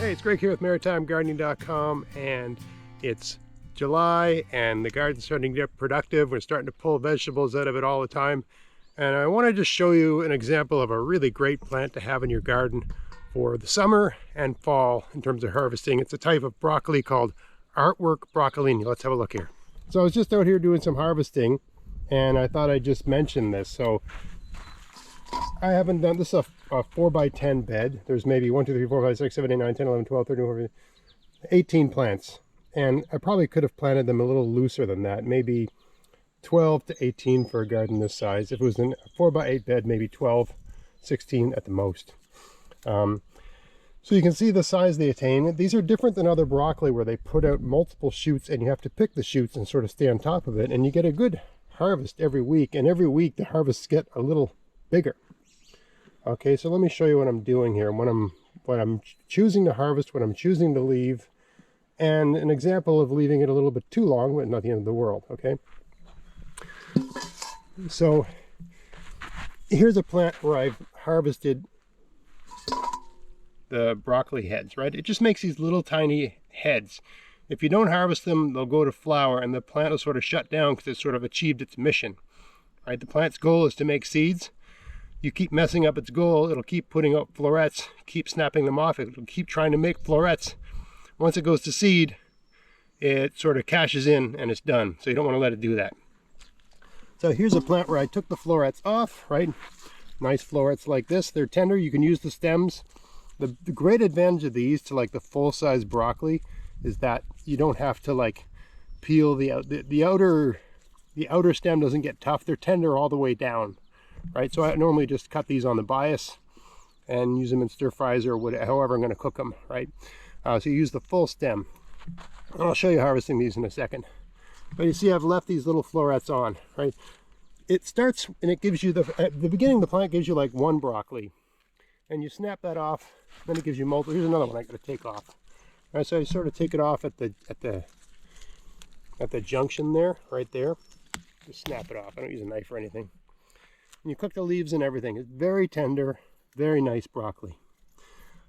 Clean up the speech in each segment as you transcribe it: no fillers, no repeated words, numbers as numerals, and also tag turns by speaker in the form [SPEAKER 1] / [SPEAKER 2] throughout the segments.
[SPEAKER 1] Hey, it's Greg here with MaritimeGardening.com, and it's July and the garden's starting to get productive. We're starting to pull vegetables out of it all the time. And I want to just show you an example of a really great plant to have in your garden for the summer and fall in terms of harvesting. It's a type of broccoli called Artwork Broccolini. Let's have a look here. So I was just out here doing some harvesting and I thought I'd just mention this. So I haven't done this, a 4x10 bed. There's maybe 1, 2, 3, 4, 5, 6, 7, 8, 9, 10, 11, 12, 13, 14, 18 plants. And I probably could have planted them a little looser than that, maybe 12 to 18 for a garden this size. If it was a 4x8 bed, maybe 12, 16 at the most. So you can see the size they attain. These are different than other broccoli where they put out multiple shoots and you have to pick the shoots and sort of stay on top of it, and you get a good harvest every week, and every week the harvests get a little bigger. Okay, so let me show you what I'm doing here, what I'm choosing to harvest, what I'm choosing to leave, and an example of leaving it a little bit too long, but not the end of the world. Okay, so here's a plant where I've harvested the broccoli heads, right? It just makes these little tiny heads. If you don't harvest them, they'll go to flower and the plant will sort of shut down because it's sort of achieved its mission, right? The plant's goal is to make seeds. You keep messing up its goal, it'll keep putting out florets, keep snapping them off, it'll keep trying to make florets. Once it goes to seed, it sort of cashes in and it's done. So you don't want to let it do that. So here's a plant where I took the florets off, right? Nice florets like this. They're tender, you can use the stems. The great advantage of these to like the full-size broccoli is that you don't have to like peel the outer stem doesn't get tough. They're tender all the way down, right? So I normally just cut these on the bias and use them in stir fries or whatever, however I'm going to cook them, right? So you use the full stem. And I'll show you harvesting these in a second. But you see I've left these little florets on, right? It starts and it gives you at the beginning the plant gives you like one broccoli. And you snap that off, then it gives you multiple. Here's another one I got to take off. All right, so I sort of take it off at the junction there, right there. Just snap it off. I don't use a knife or anything. And you cook the leaves and everything. It's very tender, very nice broccoli.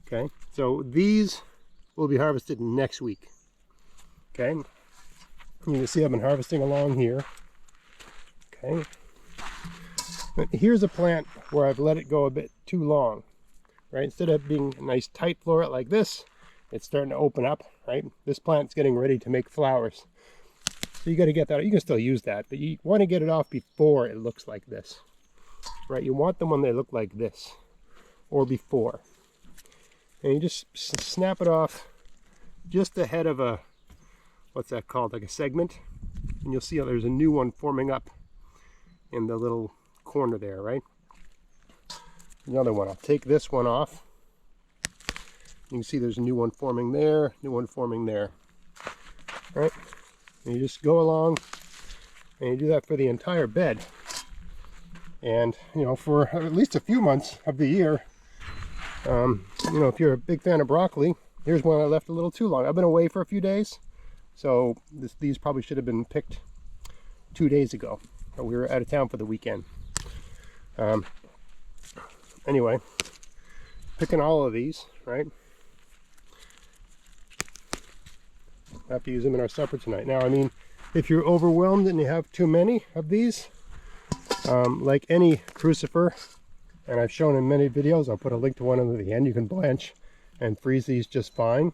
[SPEAKER 1] Okay, so these will be harvested next week. Okay, you can see I've been harvesting along here. Okay, but here's a plant where I've let it go a bit too long. Right, instead of being a nice tight floret like this, it's starting to open up, right? This plant's getting ready to make flowers. So you got to get that. You can still use that, but you want to get it off before it looks like this, right? You want them when they look like this or before. And you just snap it off just ahead of a, what's that called? Like a segment. And you'll see how there's a new one forming up in the little corner there, right? Another one. I'll take this one off. You can see there's a new one forming there, new one forming there. All right, and you just go along and you do that for the entire bed. And you know, for at least a few months of the year, you know, if you're a big fan of broccoli, here's one I left a little too long. I've been away for a few days, so these probably should have been picked 2 days ago. We were out of town for the weekend. Anyway, picking all of these, right? Have to use them in our supper tonight. Now, I mean, if you're overwhelmed and you have too many of these, like any crucifer, and I've shown in many videos, I'll put a link to one at the end. You can blanch and freeze these just fine.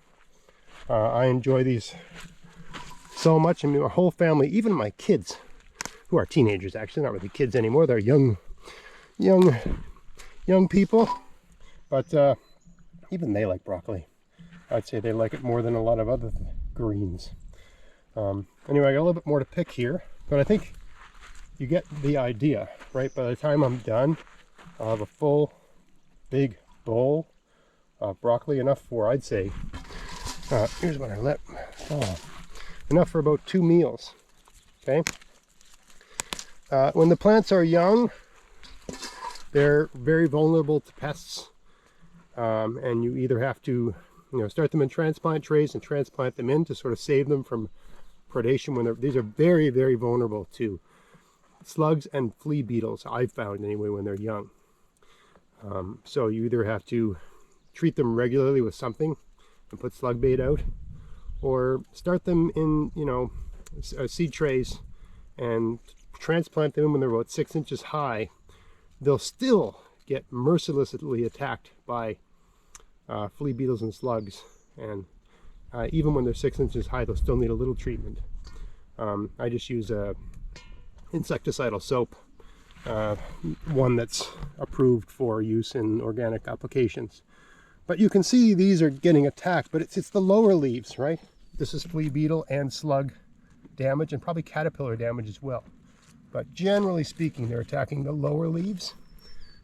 [SPEAKER 1] I enjoy these so much. I mean, our whole family, even my kids, who are teenagers, actually, not really kids anymore. They're young people, but even they like broccoli. I'd say they like it more than a lot of other greens. Anyway, I got a little bit more to pick here, but I think you get the idea, right? By the time I'm done, I'll have a full big bowl of broccoli, enough for, I'd say, here's what I let fall, enough for about 2 meals. Okay, when the plants are young, they're very vulnerable to pests, and you either have to, you know, start them in transplant trays and transplant them in to sort of save them from predation. When these are very, very vulnerable to slugs and flea beetles, I've found anyway, when they're young. So you either have to treat them regularly with something, and put slug bait out, or start them in, you know, seed trays and transplant them when they're about 6 inches high. They'll still get mercilessly attacked by flea beetles and slugs, and even when they're 6 inches high, they'll still need a little treatment. I just use a insecticidal soap, one that's approved for use in organic applications. But you can see these are getting attacked, but it's the lower leaves, right? This is flea beetle and slug damage, and probably caterpillar damage as well. But generally speaking, they're attacking the lower leaves,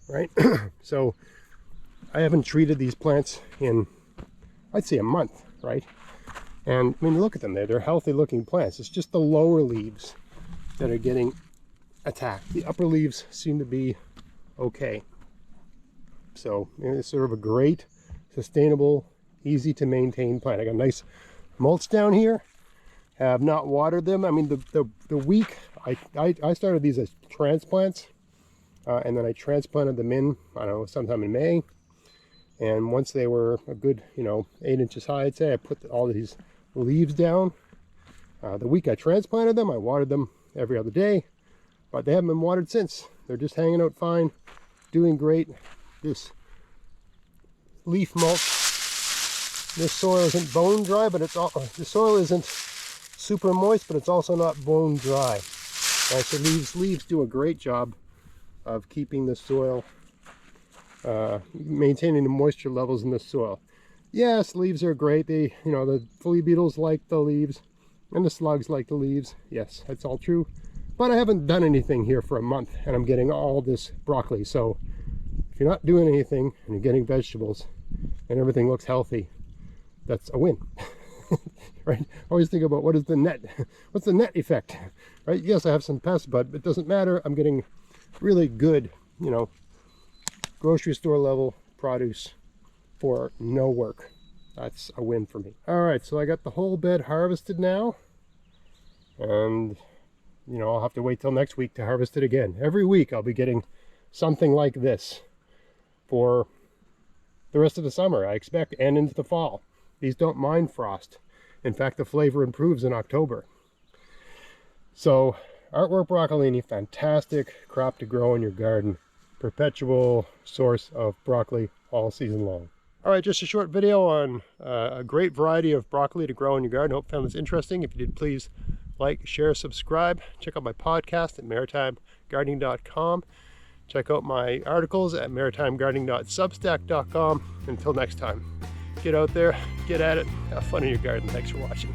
[SPEAKER 1] right? So I haven't treated these plants in, I'd say, a month, right? And I mean, look at them, they're healthy looking plants. It's just the lower leaves that are getting attacked. The upper leaves seem to be okay. So it's sort of a great, sustainable, easy to maintain plant. I got a nice mulch down here. Have not watered them. I mean, the week I started these as transplants, and then I transplanted them in, I don't know, sometime in May. And once they were a good, you know, 8 inches high, I'd say, I put all these leaves down. The week I transplanted them, I watered them every other day, but they haven't been watered since. They're just hanging out fine, doing great. This leaf mulch, this soil isn't bone dry, but it's all, the soil isn't super moist, but it's also not bone dry. Right, so leaves do a great job of keeping the soil, maintaining the moisture levels in the soil. Yes, leaves are great. They, you know, the flea beetles like the leaves, and the slugs like the leaves. Yes, that's all true. But I haven't done anything here for a month, and I'm getting all this broccoli. So if you're not doing anything and you're getting vegetables and everything looks healthy, that's a win. Right? Always think about what is the net, what's the net effect, right? Yes, I have some pests, but it doesn't matter. I'm getting really good, you know, grocery store level produce for no work. That's a win for me. All right, so I got the whole bed harvested now, and you know, I'll have to wait till next week to harvest it again. Every week I'll be getting something like this for the rest of the summer, I expect, and into the fall. These don't mind frost. In fact, the flavor improves in October. So, Artwork Broccolini, fantastic crop to grow in your garden. Perpetual source of broccoli all season long. All right, just a short video on a great variety of broccoli to grow in your garden. Hope you found this interesting. If you did, please like, share, subscribe. Check out my podcast at maritimegardening.com. Check out my articles at maritimegardening.substack.com. Until next time, get out there, get at it, have fun in your garden. Thanks for watching.